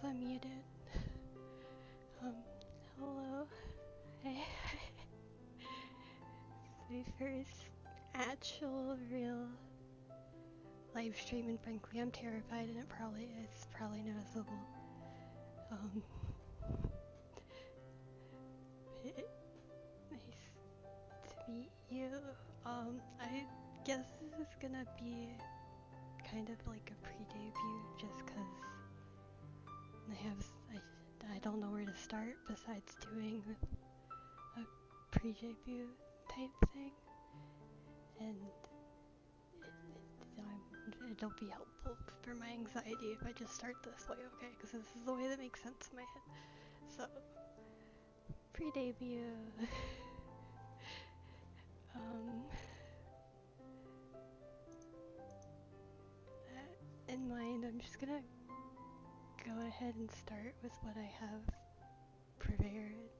unmuted. Hello. It's my first actual real live stream, and frankly I'm terrified, and it's probably noticeable. Nice to meet you. I guess this is gonna be kind of like a pre-debut, just cause I don't know where to start besides doing a pre-debut type thing, and it'll be helpful for my anxiety if I just start this way, okay? Because this is the way that makes sense in my head. So, pre-debut. That in mind, I'm just gonna go ahead and start with what I have prepared,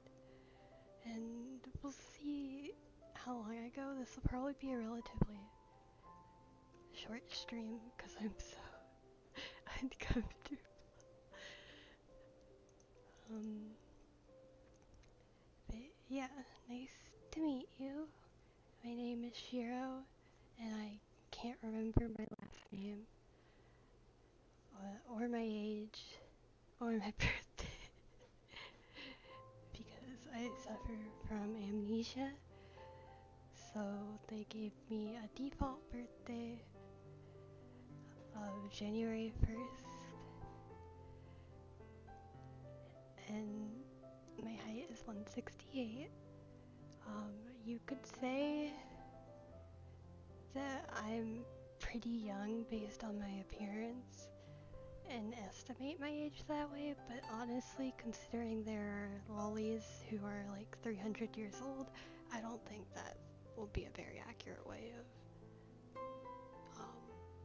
and we'll see how long I go. This will probably be a relatively short stream because I'm so uncomfortable. But yeah, nice to meet you. My name is Shiro, and I can't remember my last name, or my age, or my birthday, because I suffer from amnesia. So they gave me a default birthday of January 1st, and my height is 168. You could say that I'm pretty young based on my appearance and estimate my age that way, but honestly, considering there are lollies who are like 300 years old, I don't think that will be a very accurate way of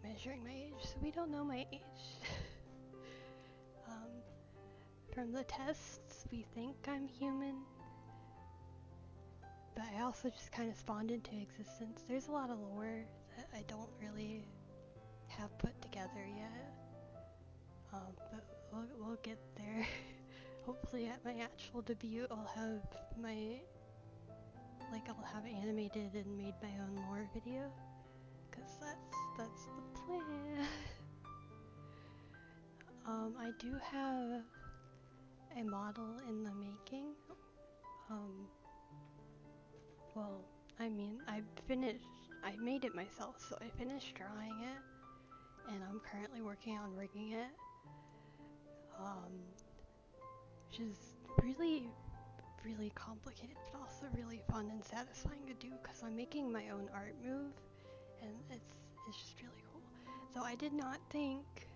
measuring my age, so we don't know my age. From the tests, we think I'm human, but I also just kind of spawned into existence. There's a lot of lore that I don't really have put together yet, but we'll get there. Hopefully at my actual debut I'll have I'll have animated and made my own lore video, cause that's the plan. I do have a model in the making. Well, I mean, I made it myself, so I finished drawing it, and I'm currently working on rigging it. Which is really, really complicated, but also really fun and satisfying to do, because I'm making my own art move, and it's just really cool. So I did not think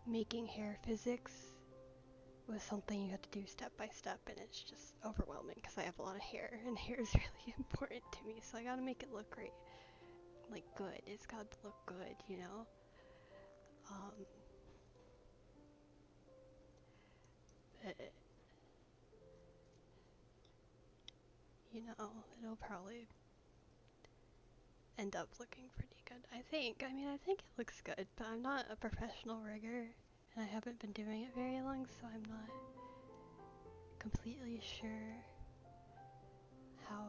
making hair physics was something you have to do step by step, and it's just overwhelming because I have a lot of hair, and hair is really important to me, so I gotta make it look great. Like, good. It's got to look good, you know? You know, it'll probably end up looking pretty good, I think. I mean, I think it looks good, but I'm not a professional rigger, and I haven't been doing it very long, so I'm not completely sure how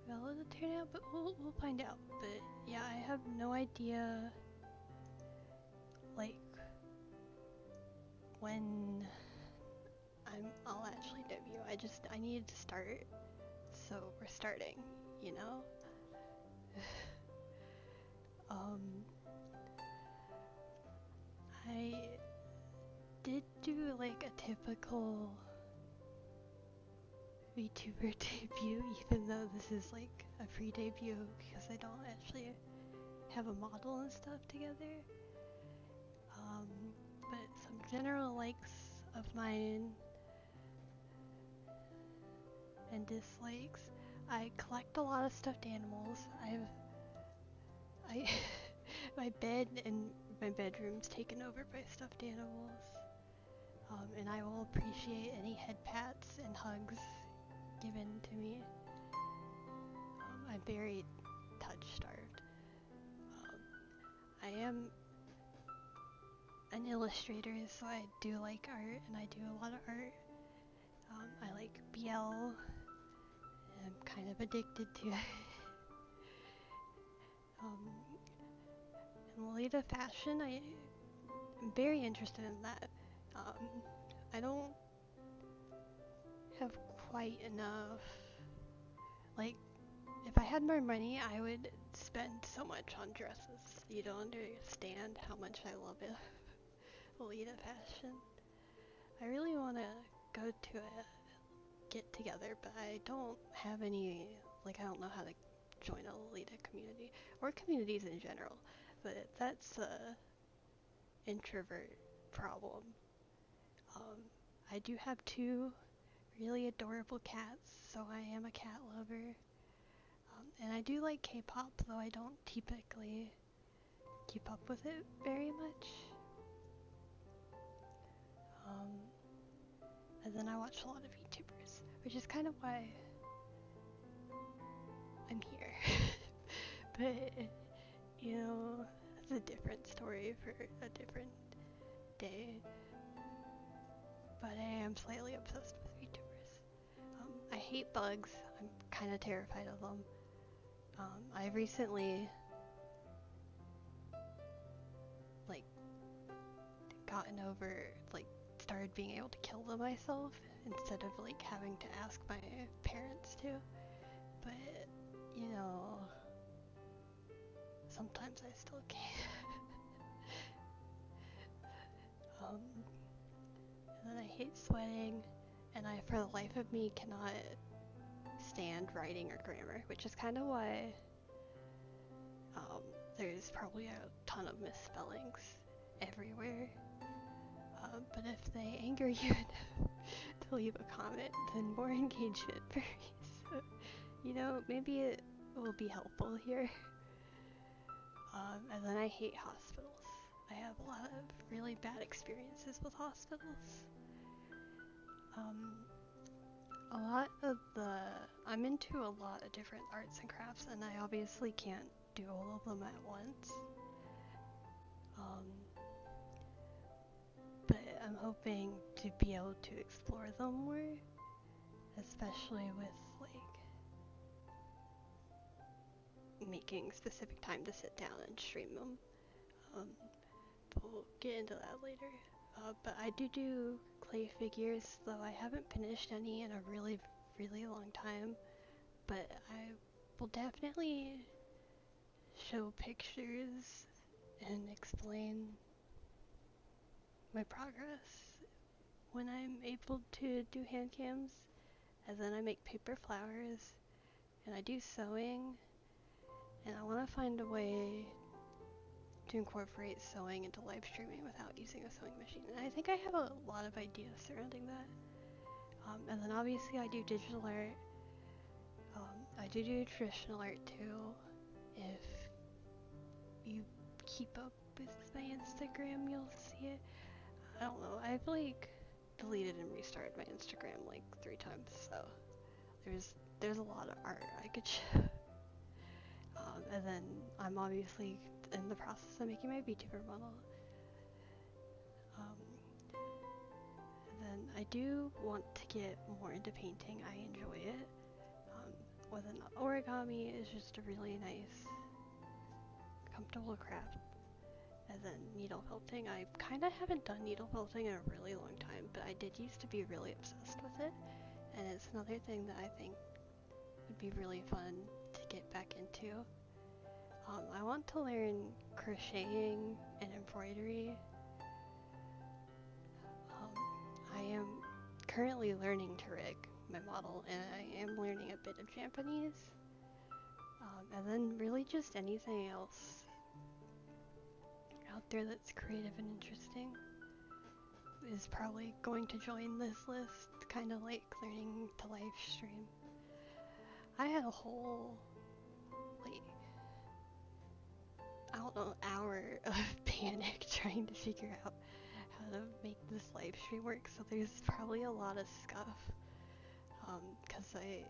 well it'll turn out, but we'll find out. But yeah, I have no idea, like, when I'll actually debut. I needed to start, so we're starting, you know? I did do like a typical VTuber debut, even though this is like a pre-debut because I don't actually have a model and stuff together. But some general likes of mine and dislikes. I collect a lot of stuffed animals. My bed and my bedroom's taken over by stuffed animals. And I will appreciate any head pats and hugs given to me. I'm very touch starved. I am an illustrator, so I do like art, and I do a lot of art. I like BL. I'm kind of addicted to it. And Lolita fashion, I'm very interested in that. I don't have quite enough. Like, if I had more money, I would spend so much on dresses. You don't understand how much I love it. Lolita fashion. I really want to go to a get together, but I don't have any, like, I don't know how to join a Lolita community, or communities in general, but that's a introvert problem. I do have 2 really adorable cats, so I am a cat lover. And I do like K-pop, though I don't typically keep up with it very much. And then I watch a lot of YouTubers, which is kind of why I'm here. But, you know, that's a different story for a different day. But I am slightly obsessed with YouTubers. I hate bugs. I'm kind of terrified of them. I recently, like, gotten over, like, started being able to kill them myself instead of, like, having to ask my parents to. But, you know, sometimes I still can't. And then I hate sweating, and I, for the life of me, cannot stand writing or grammar, which is kind of why there's probably a ton of misspellings everywhere. But if they anger you enough to leave a comment, then more engagement for me. So, you know, maybe it will be helpful here. And then I hate hospitals. I have a lot of really bad experiences with hospitals. I'm into a lot of different arts and crafts, and I obviously can't do all of them at once. But I'm hoping to be able to explore them more, especially with, like, making specific time to sit down and stream them. But we'll get into that later. But I do clay figures, though I haven't finished any in a really, really long time. But I will definitely show pictures and explain my progress when I'm able to do hand cams. And then I make paper flowers, and I do sewing, and I want to find a way to incorporate sewing into live streaming without using a sewing machine. And I think I have a lot of ideas surrounding that. And then obviously I do digital art. I do traditional art too. If you keep up with my Instagram, you'll see it. I don't know, I've like deleted and restarted my Instagram like 3 times, so there's a lot of art I could show. And then I'm obviously in the process of making my VTuber model. And then I do want to get more into painting. I enjoy it. With an origami is just a really nice, comfortable craft. And then needle felting. I kind of haven't done needle felting in a really long time, but I did used to be really obsessed with it. And it's another thing that I think would be really fun to get back into. I want to learn crocheting and embroidery. I am currently learning to rig my model, and I am learning a bit of Japanese. And then really just anything else out there that's creative and interesting is probably going to join this list, kind of like learning to live stream. I had a whole, like, I don't know, hour of panic trying to figure out how to make this live stream work, so there's probably a lot of scuff, because I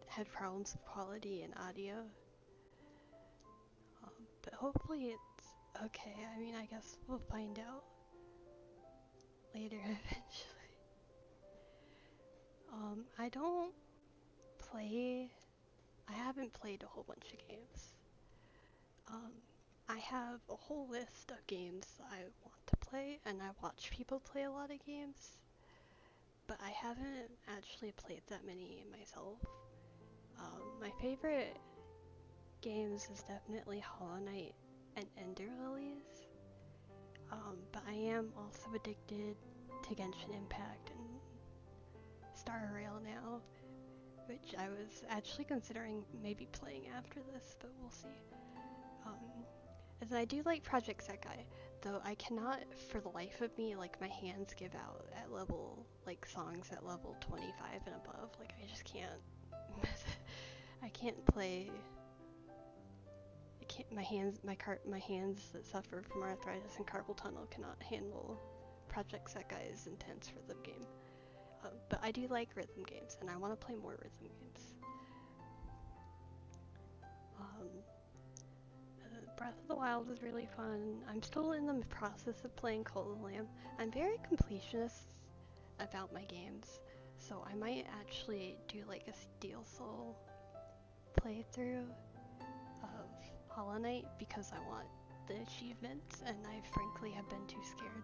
had problems with quality and audio, but hopefully it's Okay, I mean, I guess we'll find out later eventually. I don't play, I haven't played a whole bunch of games. Um, I have a whole list of games that I want to play, and I watch people play a lot of games, but I haven't actually played that many myself. My favorite games is definitely Hollow Knight and Ender Lilies, but I am also addicted to Genshin Impact and Star Rail now, which I was actually considering maybe playing after this, but we'll see. And I do like Project Sekai, though I cannot for the life of me, like, my hands give out at level, like, songs at level 25 and above. Like, I just can't. I can't play. I can't, my hands that suffer from arthritis and carpal tunnel cannot handle Project Sekai's intense rhythm game. But I do like rhythm games, and I want to play more rhythm games. Breath of the Wild is really fun. I'm still in the process of playing Cult of the Lamb. I'm very completionist about my games, so I might actually do like a Steel Soul playthrough of Hollow Knight because I want the achievements, and I frankly have been too scared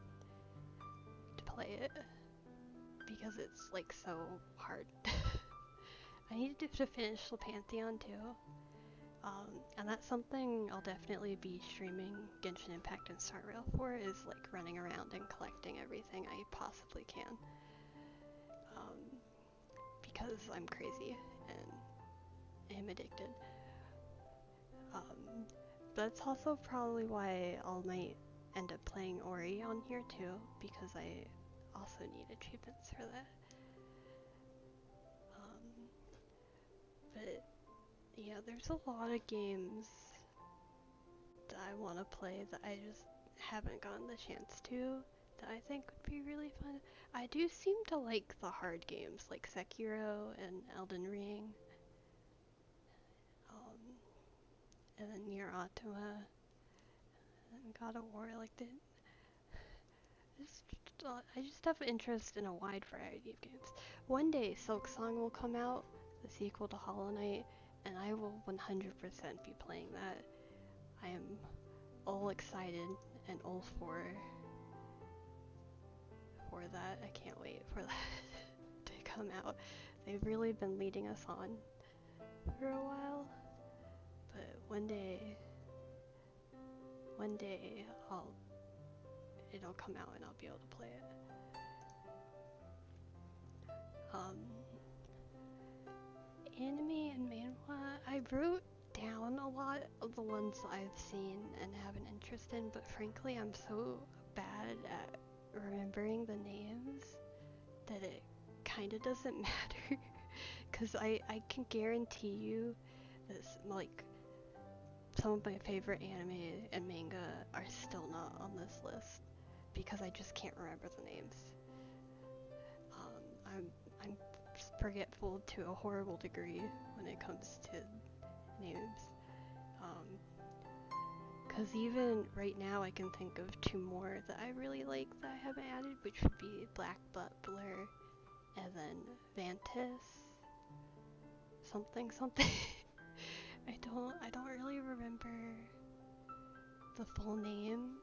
to play it because it's like so hard. I need to finish the Pantheon too. And that's something I'll definitely be streaming Genshin Impact and Star Rail for, is like running around and collecting everything I possibly can. Because I'm crazy and am addicted. That's also probably why I might end up playing Ori on here too, because I also need achievements for that. But yeah, there's a lot of games that I want to play that I just haven't gotten the chance to, that I think would be really fun. I do seem to like the hard games like Sekiro and Elden Ring, and then Nier Automata and God of War. I just have interest in a wide variety of games. One day Silksong will come out, the sequel to Hollow Knight, and I will 100% be playing that. I am all excited and all for that. I can't wait for that to come out. They've really been leading us on for a while, but one day it'll come out and I'll be able to play it. Anime and manhwa, I wrote down a lot of the ones I've seen and have an interest in, but frankly I'm so bad at remembering the names that it kinda doesn't matter. Cause I can guarantee you that like some of my favorite anime and manga are still not on this list because I just can't remember the names. I'm forgetful to a horrible degree when it comes to names. Cause even right now I can think of two more that I really like that I haven't added, which would be Black Butler and then Vantis. Something. I don't really remember the full name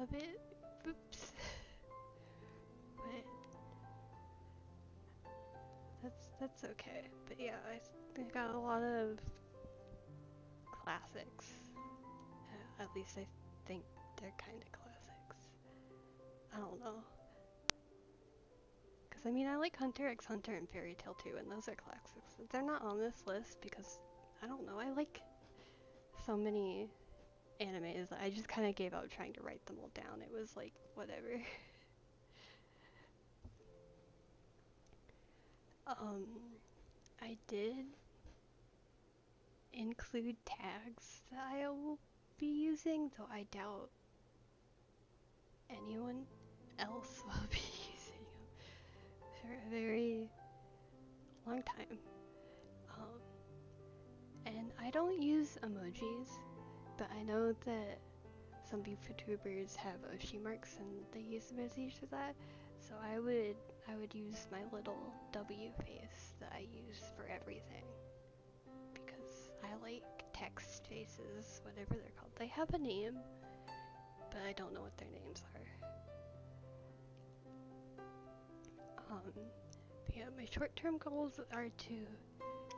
of it. Oops. But that's okay. But yeah, I got a lot of classics. At least I think they're kind of classics. I don't know. Cause I mean, I like Hunter x Hunter and Fairy Tail too, and those are classics. They're not on this list because I don't know. I like so many animes. I just kind of gave up trying to write them all down. It was like whatever. I did include tags that I will be using, though I doubt anyone else will be using them for a very long time. And I don't use emojis, but I know that some YouTubers have Oshi marks and they use emojis for that. So I would use my little W face that I use for everything because I like text faces, whatever they're called. They have a name, but I don't know what their names are. But yeah, my short-term goals are to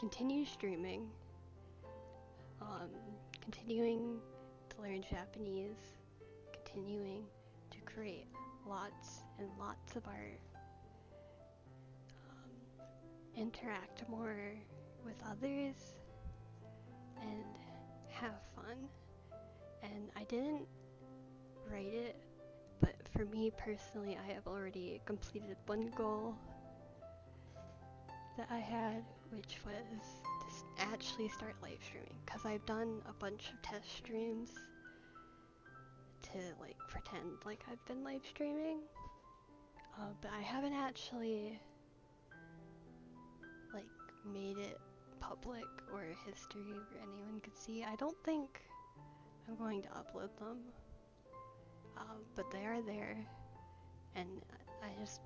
continue streaming, continuing to learn Japanese, continuing to create lots and lots of art, interact more with others, and have fun. And I didn't write it, but for me personally, I have already completed one goal that I had, which was to actually start live streaming, because I've done a bunch of test streams to like pretend like I've been live streaming, but I haven't actually like made it public or history where anyone could see. I don't think I'm going to upload them, but they are there, and I just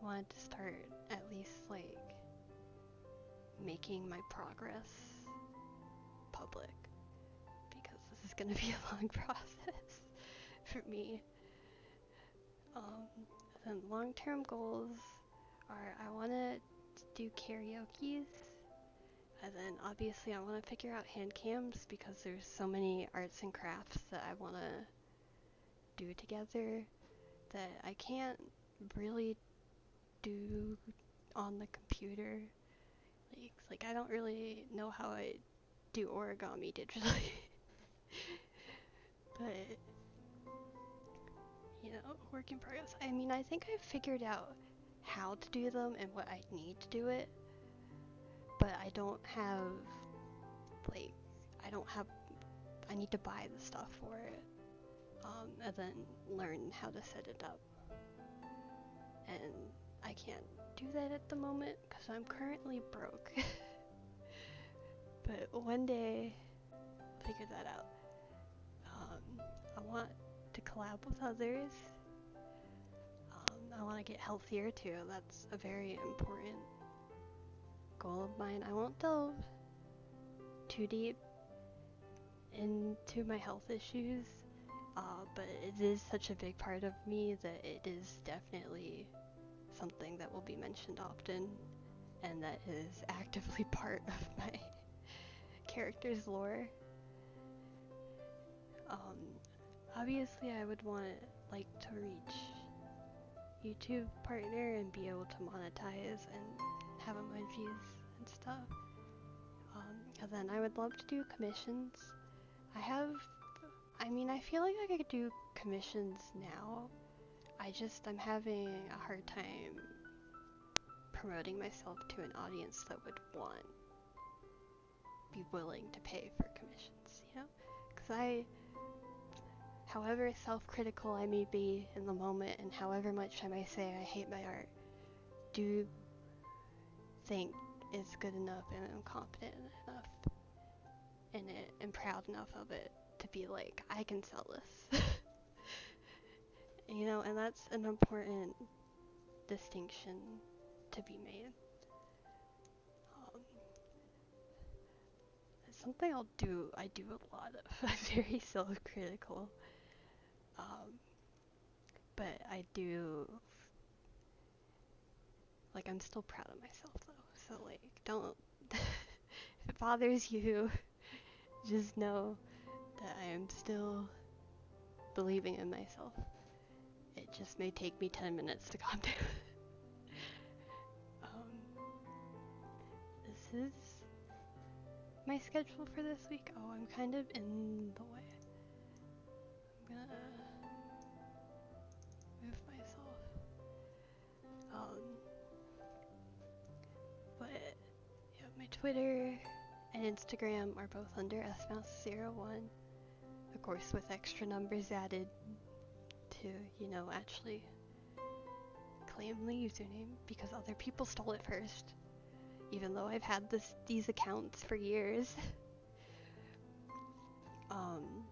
wanted to start at least like making my progress public, because this is gonna be a long process for me. Then long-term goals are I want to do karaoke's, and then obviously I want to figure out hand cams because there's so many arts and crafts that I want to do together that I can't really do on the computer. Like I don't really know how I do origami digitally. But you know, work in progress. I mean, I think I've figured out how to do them and what I need to do it, but I don't have, like, I need to buy the stuff for it, and then learn how to set it up. And I can't do that at the moment because I'm currently broke. But one day, I'll figure that out. I want to collab with others. I want to get healthier too. That's a very important goal of mine. I won't delve too deep into my health issues, but it is such a big part of me that it is definitely something that will be mentioned often, and that is actively part of my character's lore. Obviously I would like to reach YouTube partner and be able to monetize and have emojis and stuff. And then I would love to do commissions. I feel like I could do commissions now. I'm having a hard time promoting myself to an audience that would be willing to pay for commissions, you know? Because however self-critical I may be in the moment, and however much I may say I hate my art, do think it's good enough and I'm confident enough in it and proud enough of it to be like, I can sell this. You know, and that's an important distinction to be made. It's something I do a lot of. I'm very self-critical. But I do, like, I'm still proud of myself though, so like, don't, if it bothers you, just know that I am still believing in myself. It just may take me 10 minutes to calm down. This is my schedule for this week. Oh, I'm kind of in the way. I'm gonna move myself. But yeah, my Twitter and Instagram are both under smouse01. Of course, with extra numbers added to, you know, actually claim the username because other people stole it first. Even though I've had these accounts for years. Um,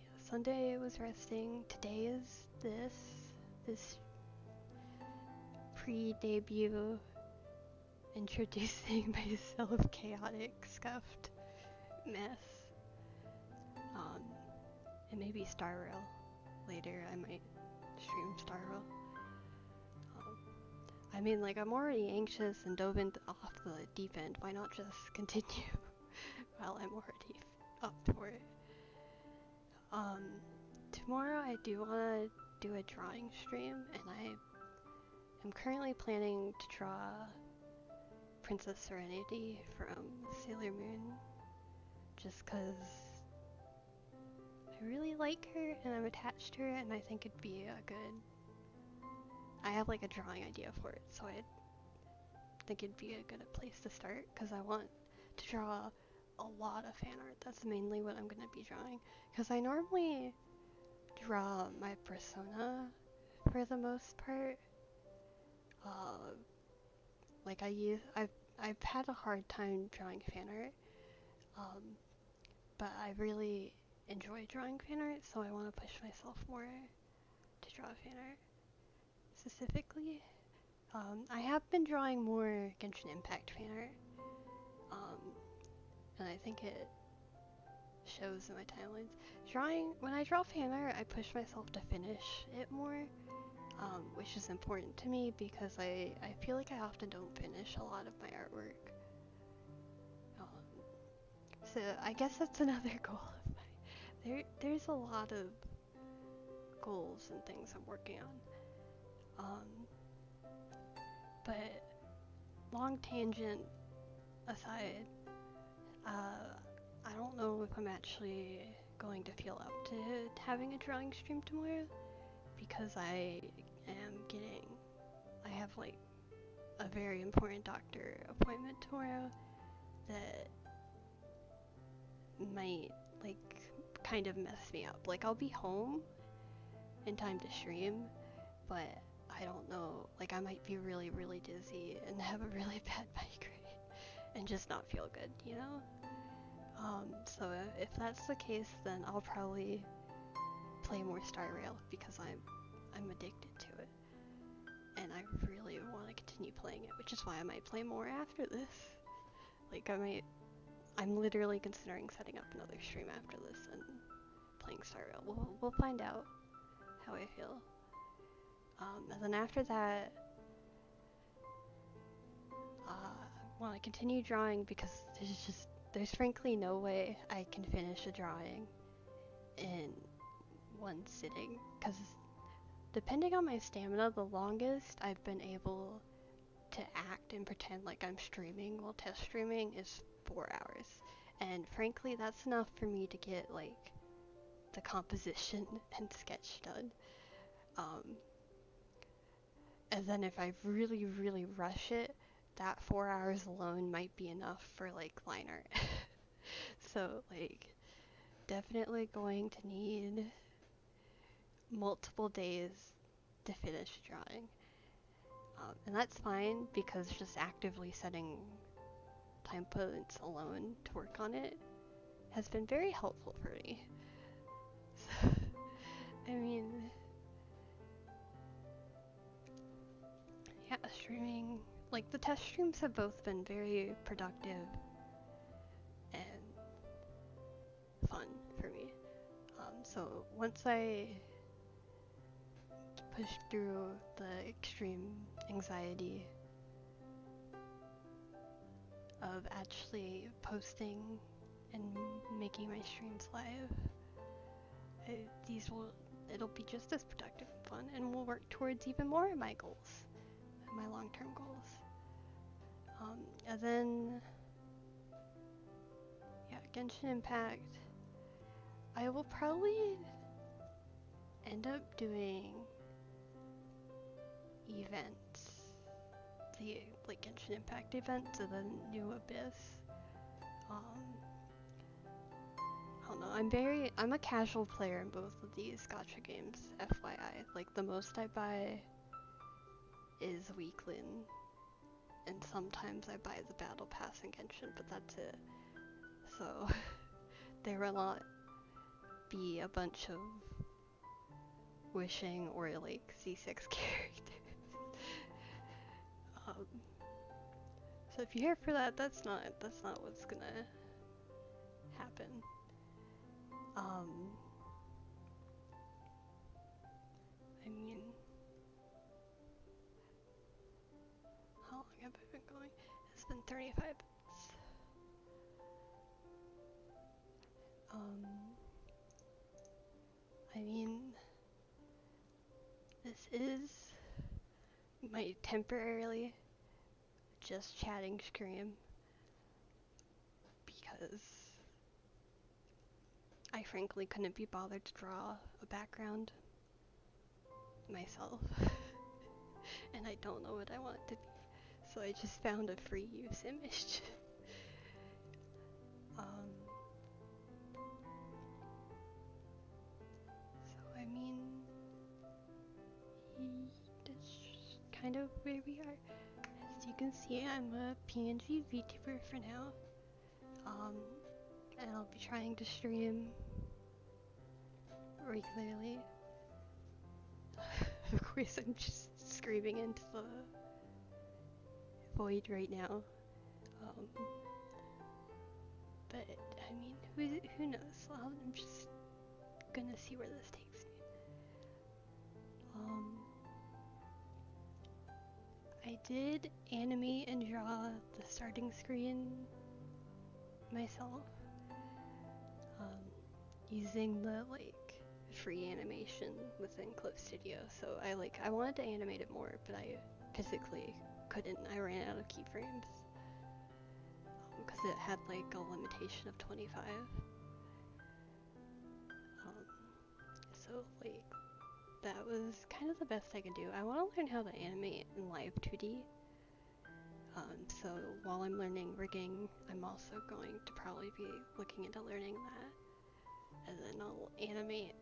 yeah, Sunday was resting. Today is this pre-debut introducing myself chaotic scuffed mess. And maybe Star Rail. Later I might stream Star Rail. I mean, like, I'm already anxious and dove off the deep end. Why not just continue while I'm already up for it? Tomorrow I do want to do a drawing stream, and I am currently planning to draw Princess Serenity from Sailor Moon, just because I really like her and I'm attached to her, and I think it'd be a good... I have like a drawing idea for it, so I think it'd be a good place to start, because I want to draw a lot of fan art. That's mainly what I'm going to be drawing, because I normally draw my persona for the most part. Like I've had a hard time drawing fan art, but I really enjoy drawing fan art, so I want to push myself more to draw fan art specifically. I have been drawing more Genshin Impact fan art, and I think it shows in my timelines. When I draw fan art, I push myself to finish it more, which is important to me because I feel like I often don't finish a lot of my artwork. So I guess that's another goal of mine. There's a lot of goals and things I'm working on. But long tangent aside, I don't know if I'm actually going to feel up to having a drawing stream tomorrow, because I have like a very important doctor appointment tomorrow that might like kind of mess me up. Like, I'll be home in time to stream, but I don't know, like I might be really, really dizzy and have a really bad migraine and just not feel good, you know? So if that's the case, then I'll probably play more Star Rail because I'm addicted to it, and I really want to continue playing it, which is why I might play more after this. Like, I'm literally considering setting up another stream after this and playing Star Rail. We'll find out how I feel. And then after that, I want to continue drawing because there's frankly no way I can finish a drawing in one sitting, because depending on my stamina, the longest I've been able to act and pretend like I'm streaming while test streaming is 4 hours. And frankly, that's enough for me to get like the composition and sketch done. And then if I really, really rush it, that 4 hours alone might be enough for like line art. So like, definitely going to need multiple days to finish drawing. And that's fine, because just actively setting time points alone to work on it has been very helpful for me. So, I mean, yeah, streaming, like the test streams have both been very productive and fun for me. So once I pushed through the extreme anxiety of actually posting and making my streams live, it'll be just as productive and fun, and we'll work towards even more of my goals, my long-term goals. And then, yeah, Genshin Impact, I will probably end up doing events, the like Genshin Impact event to the new Abyss. I don't know, I'm a casual player in both of these gacha games, FYI. Like, the most I buy is Weekland, and sometimes I buy the Battle Pass in Genshin, but that's it. so there will not be a bunch of wishing or like C6 characters. So if you're here for that, that's not what's gonna happen. I mean, how long have I been going? It's been 35 minutes. I mean, this is my temporarily just chatting scream because I frankly couldn't be bothered to draw a background myself and I don't know what I want it to be, so I just found a free use image. So I mean, that's kind of where we are. As you can see, I'm a PNG VTuber for now, and I'll be trying to stream regularly. Of course, I'm just screaming into the void right now. But I mean, who knows? I'm just gonna see where this takes me. I did animate and draw the starting screen myself, using the free animation within Clip Studio. So I wanted to animate it more, but I physically couldn't. I ran out of keyframes because it had a limitation of 25. So that was kind of the best I could do. I want to learn how to animate in live 2D. So while I'm learning rigging, I'm also going to probably be looking into learning that, and then I'll animate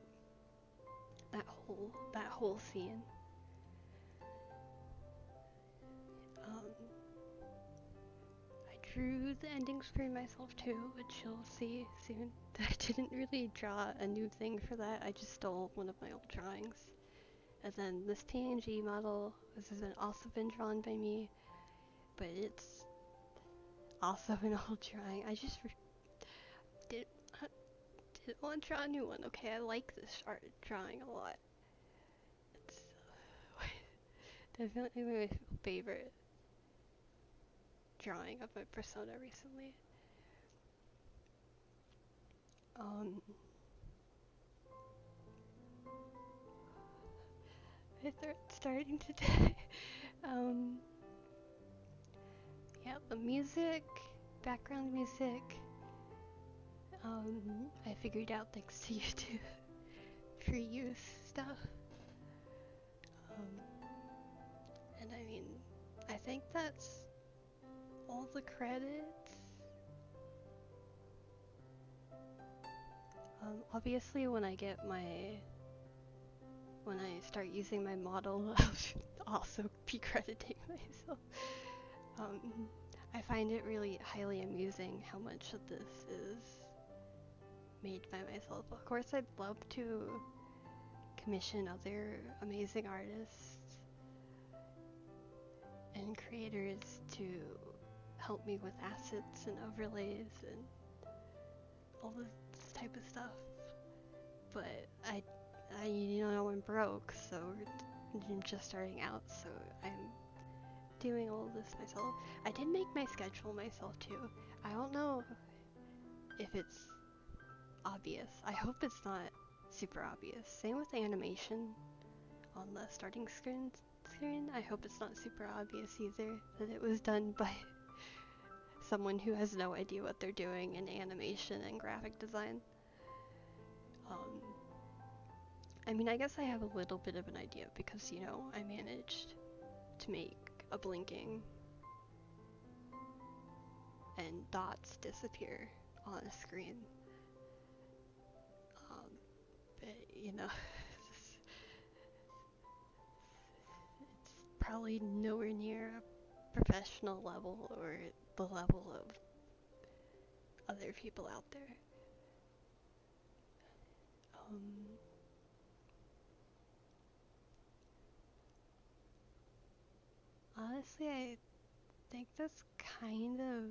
that whole scene. I drew the ending screen myself too, which you'll see soon. I didn't really draw a new thing for that. I just stole one of my old drawings. And then this PNG model, this has also been drawn by me, but it's also an old drawing. I just didn't want to draw a new one. Okay, I like this art drawing a lot. It's definitely my favorite drawing of my persona recently. My throat's starting to die. Yeah, the music, background music, I figured out thanks to YouTube, free use stuff. And I mean, I think that's all the credits. Obviously when I start using my model, I'll also be crediting myself. I find it really highly amusing how much of this is made by myself. Of course, I'd love to commission other amazing artists and creators to help me with assets and overlays and all this type of stuff, but I I'm broke, so I'm just starting out, so I'm doing all of this myself. I did make my schedule myself too. I don't know if it's obvious. I hope it's not super obvious. Same with the animation on the starting screen. I hope it's not super obvious either that it was done by someone who has no idea what they're doing in animation and graphic design. I mean, I guess I have a little bit of an idea because, I managed to make a blinking and dots disappear on a screen. But, it's probably nowhere near a professional level or the level other people out there. Honestly, I think that's kind of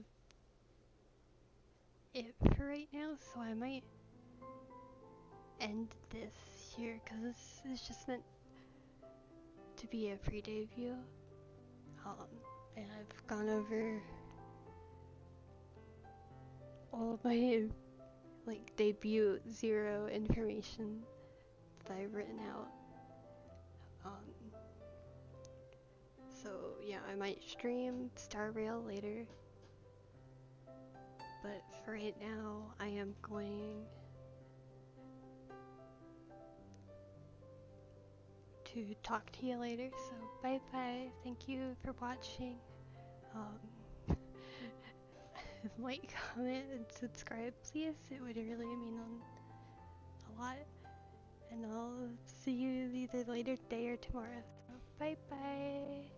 it for right now, so I might end this here because this is just meant to be a free debut. And I've gone over all of my like debut zero information that I've written out. So yeah, I might stream Star Rail later, but for right now, I am going to talk to you later. So bye bye. Thank you for watching. Like, comment, and subscribe, please. It would really mean a lot. And I'll see you either later today or tomorrow. So bye bye.